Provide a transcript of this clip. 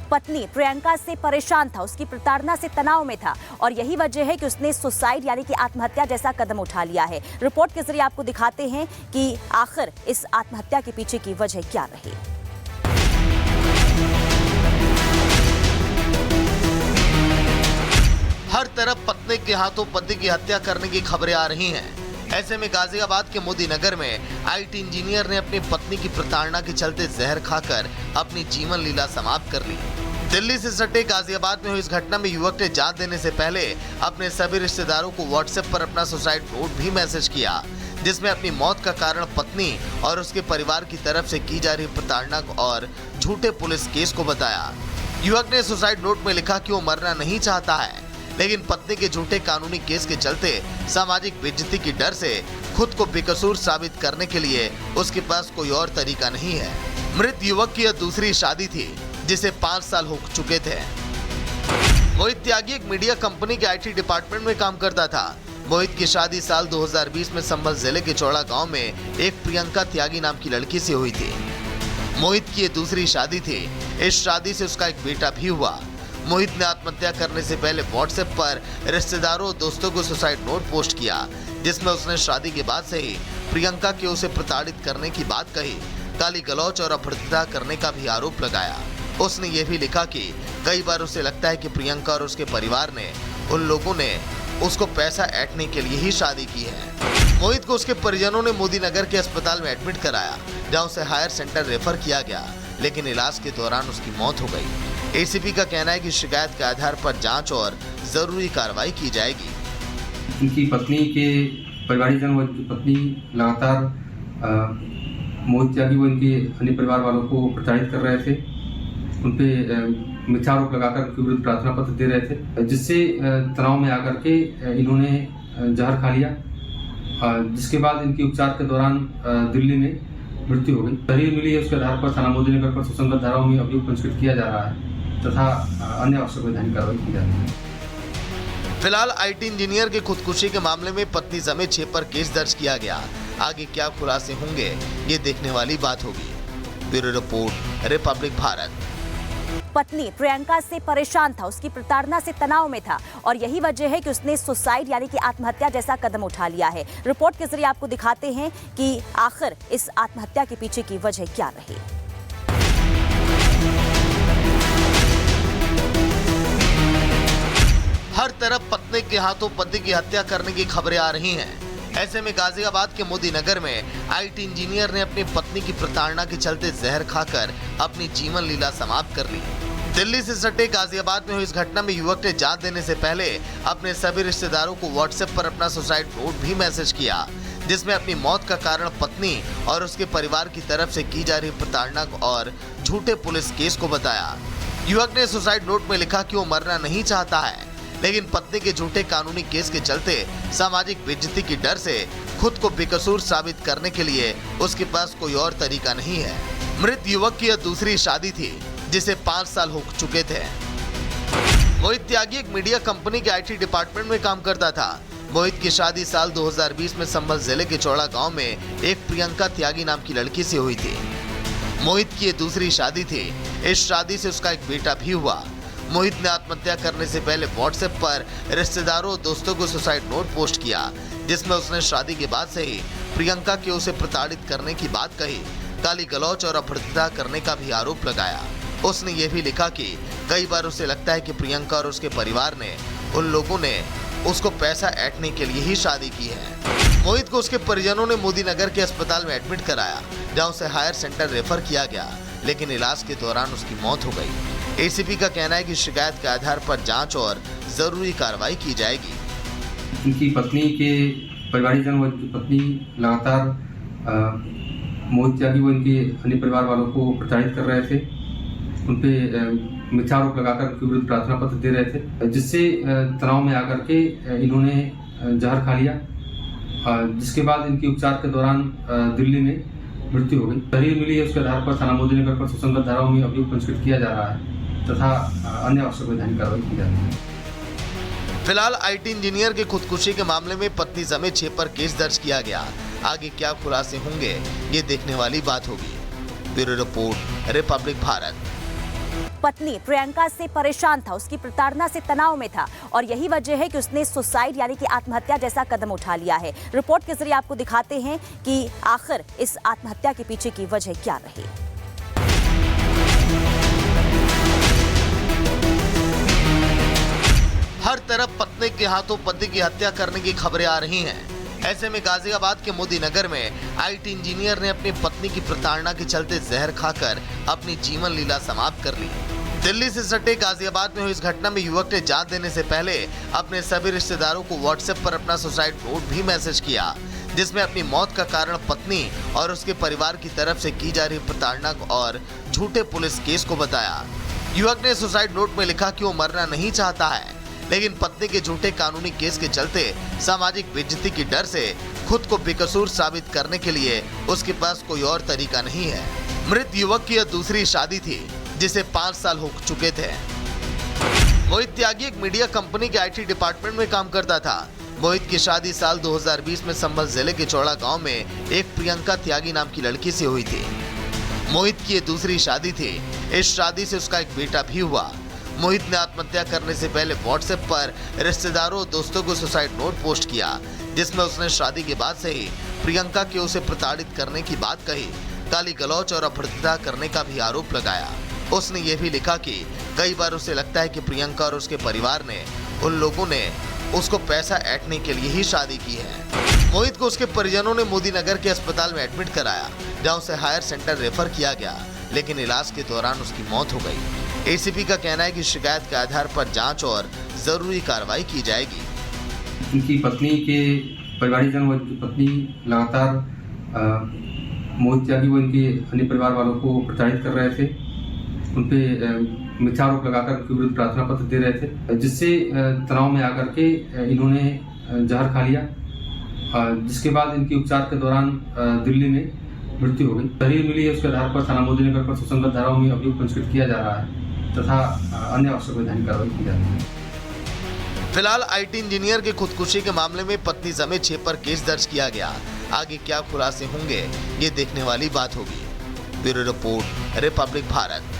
पत्नी प्रियंका से परेशान था, उसकी प्रताड़ना से तनाव में था और यही वजह है कि उसने सुसाइड यानी कि आत्महत्या जैसा कदम उठा लिया है। रिपोर्ट के जरिए आपको दिखाते हैं कि आखिर इस आत्महत्या के पीछे की वजह क्या रही। हर तरफ पत्नी के हाथों पति की हत्या करने की खबरें आ रही हैं। ऐसे में गाजियाबाद के मोदी नगर में आईटी इंजीनियर ने अपनी पत्नी की प्रताड़ना के चलते जहर खाकर अपनी जीवन लीला समाप्त कर ली। दिल्ली से सटे गाजियाबाद में हुई इस घटना में युवक ने जान देने से पहले अपने सभी रिश्तेदारों को व्हाट्सएप पर अपना सुसाइड नोट भी मैसेज किया, जिसमें अपनी मौत का कारण पत्नी और उसके परिवार की तरफ से की जा रही प्रताड़ना और झूठे पुलिस केस को बताया। युवक ने सुसाइड नोट में लिखा कि वो मरना नहीं चाहता है, लेकिन पत्नी के झूठे कानूनी केस के चलते सामाजिक बेइज्जती की डर से खुद को बेकसूर साबित करने के लिए उसके पास कोई और तरीका नहीं है। मृत युवक की यह दूसरी शादी थी, जिसे 5 साल हो चुके थे। मोहित त्यागी एक मीडिया कंपनी के आईटी डिपार्टमेंट में काम करता था। मोहित की शादी साल 2020 में संभल जिले के चौड़ा गांव में एक प्रियंका त्यागी नाम की लड़की से हुई थी। मोहित की ये दूसरी शादी थी। इस शादी से उसका एक बेटा भी हुआ। मोहित ने आत्महत्या करने से पहले व्हाट्सएप पर रिश्तेदारों और दोस्तों को सुसाइड नोट पोस्ट किया, जिसमें उसने शादी के बाद से ही प्रियंका के उसे प्रताड़ित करने की बात कही, गाली गलौज और अपहृतता करने का भी आरोप लगाया। उसने ये भी लिखा कि कई बार उसे लगता है कि प्रियंका और उसके परिवार ने उन लोगों ने उसको पैसा ऐंठने के लिए ही शादी की है। मोहित को उसके परिजनों ने मोदी नगर के अस्पताल में एडमिट कराया, जहां उसे हायर सेंटर रेफर किया गया, लेकिन इलाज के दौरान उसकी मौत हो गई। एसीपी का कहना है कि शिकायत के आधार पर जांच और जरूरी कार्रवाई की जाएगी। उनकी पत्नी के परिवारजन व पत्नी लगातार मोहित त्यागी व इनके अन्य परिवार वालों को प्रताड़ित कर रहे थे। उनपे मिथ्या आरोप लगाकर उनके विरुद्ध प्रार्थना पत्र दे रहे थे, जिससे तनाव में आकर के इन्होंने जहर खा लिया, जिसके बाद इनकी उपचार के दौरान दिल्ली में मृत्यु हो गई। दलील मिली है, उसके आधार पर थाना मोदी नगर पर सुसंगत धाराओं में अभियोग पंजीकृत किया जा रहा है तथा अन्य आवश्यक वैधानिक कार्रवाई की जा रही है। फिलहाल आईटी इंजीनियर की खुदकुशी के मामले में पत्नी समेत 6 पर केस दर्ज किया गया। आगे क्या खुलासे होंगे, ये देखने वाली बात होगी। Bureau report, Republic Bharat. पत्नी प्रियंका से परेशान था, उसकी प्रताड़ना से तनाव में था और यही वजह है कि उसने सुसाइड यानी कि आत्महत्या जैसा कदम उठा लिया है। रिपोर्ट के जरिए आपको दिखाते हैं कि आखिर इस आत्महत्या के पीछे की वजह क्या रही। हर तरफ पत्नी के हाथों पति की हत्या करने की खबरें आ रही हैं। ऐसे में गाजियाबाद के मोदी नगर में आईटी इंजीनियर ने अपनी पत्नी की प्रताड़ना के चलते जहर खाकर अपनी जीवन लीला समाप्त कर ली। दिल्ली से सटे गाजियाबाद में हुई इस घटना में युवक ने जान देने से पहले अपने सभी रिश्तेदारों को व्हाट्सएप पर अपना सुसाइड नोट भी मैसेज किया, जिसमें अपनी मौत का कारण पत्नी और उसके परिवार की तरफ से की जा रही प्रताड़ना और झूठे पुलिस केस को बताया। युवक ने सुसाइड नोट में लिखा कि वो मरना नहीं चाहता है, लेकिन पत्नी के झूठे कानूनी केस के चलते सामाजिक बेइज्जती की डर से खुद को बेकसूर साबित करने के लिए उसके पास कोई और तरीका नहीं है। मृत युवक की यह दूसरी शादी थी, जिसे 5 साल हो चुके थे। मोहित त्यागी एक मीडिया कंपनी के आईटी डिपार्टमेंट में काम करता था। मोहित की शादी साल 2020 में संभल जिले के चौड़ा गांव में एक प्रियंका त्यागी नाम की लड़की से हुई थी। मोहित की ये दूसरी शादी थी। इस शादी से उसका एक बेटा भी हुआ। मोहित ने आत्महत्या करने से पहले व्हाट्सएप पर रिश्तेदारों और दोस्तों को सुसाइड नोट पोस्ट किया, जिसमें उसने शादी के बाद से ही प्रियंका के उसे प्रताड़ित करने की बात कही, गाली गलौज और अपहृतता करने का भी आरोप लगाया। उसने ये भी लिखा कि कई बार उसे लगता है कि प्रियंका और उसके परिवार ने उन लोगों ने उसको पैसा ऐंठने के लिए ही शादी की है। मोहित को उसके परिजनों ने मोदी नगर के अस्पताल में एडमिट कराया, जहां उसे हायर सेंटर रेफर किया गया, लेकिन इलाज के दौरान उसकी मौत हो गई। एसीपी का कहना है कि शिकायत के आधार पर जांच और जरूरी कार्रवाई की जाएगी। उनकी पत्नी के परिवारजन व पत्नी लगातार मोहित त्यागी व इनके अन्य परिवार वालों को प्रताड़ित कर रहे थे। उनपे मिथ्या आरोप लगाकर उनके विरुद्ध प्रार्थना पत्र दे रहे थे, जिससे तनाव में आकर के इन्होंने जहर खा लिया, जिसके बाद इनकी उपचार के दौरान दिल्ली में मृत्यु हो गई। दलील मिली है, उसके आधार पर थाना मोदी नगर पर सुसंगत धाराओं में अभियोग पंजीकृत किया जा रहा है तथा अन्य आवश्यक वैधानिक कार्रवाई की जा रही है। फिलहाल आईटी इंजीनियर की खुदकुशी के मामले में पत्नी समेत 6 पर केस दर्ज किया गया। आगे क्या खुलासे होंगे, ये देखने वाली बात होगी। Bureau report, Republic Bharat. पत्नी प्रियंका से परेशान था, उसकी प्रताड़ना से तनाव में था और यही वजह है कि उसने सुसाइड यानी कि आत्महत्या जैसा कदम उठा लिया है। रिपोर्ट के जरिए आपको दिखाते हैं कि आखिर इस आत्महत्या के पीछे की वजह क्या रही। हर तरफ पत्नी के हाथों पति की हत्या करने की खबरें आ रही हैं। ऐसे में गाजियाबाद के मोदी नगर में आईटी इंजीनियर ने अपनी पत्नी की प्रताड़ना के चलते जहर खाकर अपनी जीवन लीला समाप्त कर ली। दिल्ली से सटे गाजियाबाद में हुई इस घटना में युवक ने जान देने से पहले अपने सभी रिश्तेदारों को व्हाट्सएप पर अपना सुसाइड नोट भी मैसेज किया, जिसमें अपनी मौत का कारण पत्नी और उसके परिवार की तरफ से की जा रही प्रताड़ना और झूठे पुलिस केस को बताया। युवक ने सुसाइड नोट में लिखा कि वो मरना नहीं चाहता है, लेकिन पत्नी के झूठे कानूनी केस के चलते सामाजिक बेइज्जती की डर से खुद को बेकसूर साबित करने के लिए उसके पास कोई और तरीका नहीं है। मृत युवक की यह दूसरी शादी थी, जिसे 5 साल हो चुके थे। मोहित त्यागी एक मीडिया कंपनी के आईटी डिपार्टमेंट में काम करता था। मोहित की शादी साल 2020 में संभल जिले के चौड़ा गांव में एक प्रियंका त्यागी नाम की लड़की से हुई थी। मोहित की ये दूसरी शादी थी। इस शादी से उसका एक बेटा भी हुआ। मोहित ने आत्महत्या करने से पहले व्हाट्सएप पर रिश्तेदारों और दोस्तों को सुसाइड नोट पोस्ट किया, जिसमें उसने शादी के बाद से ही प्रियंका के उसे प्रताड़ित करने की बात कही, गाली गलौच और अपहृता करने का भी आरोप लगाया। उसने ये भी लिखा कि कई बार उसे लगता है कि प्रियंका और उसके परिवार ने उन लोगों ने उसको पैसा ऐंठने के लिए ही शादी की है। मोहित को उसके परिजनों ने मोदी नगर के अस्पताल में एडमिट कराया, जहां उसे हायर सेंटर रेफर किया गया, लेकिन इलाज के दौरान उसकी मौत हो गई। एसीपी का कहना है कि शिकायत के आधार पर जांच और जरूरी कार्रवाई की जाएगी। उनकी पत्नी के परिवारजन व पत्नी लगातार मोहित त्यागी व इनके अन्य परिवार वालों को प्रताड़ित कर रहे थे। उन पे मिथ्या आरोप लगाकर उनके विरुद्ध प्रार्थना पत्र दे रहे थे, जिससे तनाव में आकर के इन्होंने जहर खा लिया, जिसके बाद इनकी उपचार के दौरान दिल्ली में मृत्यु हो गई। दलील मिली है, उसके आधार पर थाना मोदी नगर पर सुसंगत धाराओं में अभियोग पंजीकृत किया जा रहा है तथा अन्य आवश्यक वैधानिक कार्रवाई की जा रही है। फिलहाल आईटी इंजीनियर की खुदकुशी के मामले में पत्नी समेत 6 पर केस दर्ज किया गया। आगे क्या खुलासे होंगे, ये देखने वाली बात होगी। Bureau report, Republic Bharat.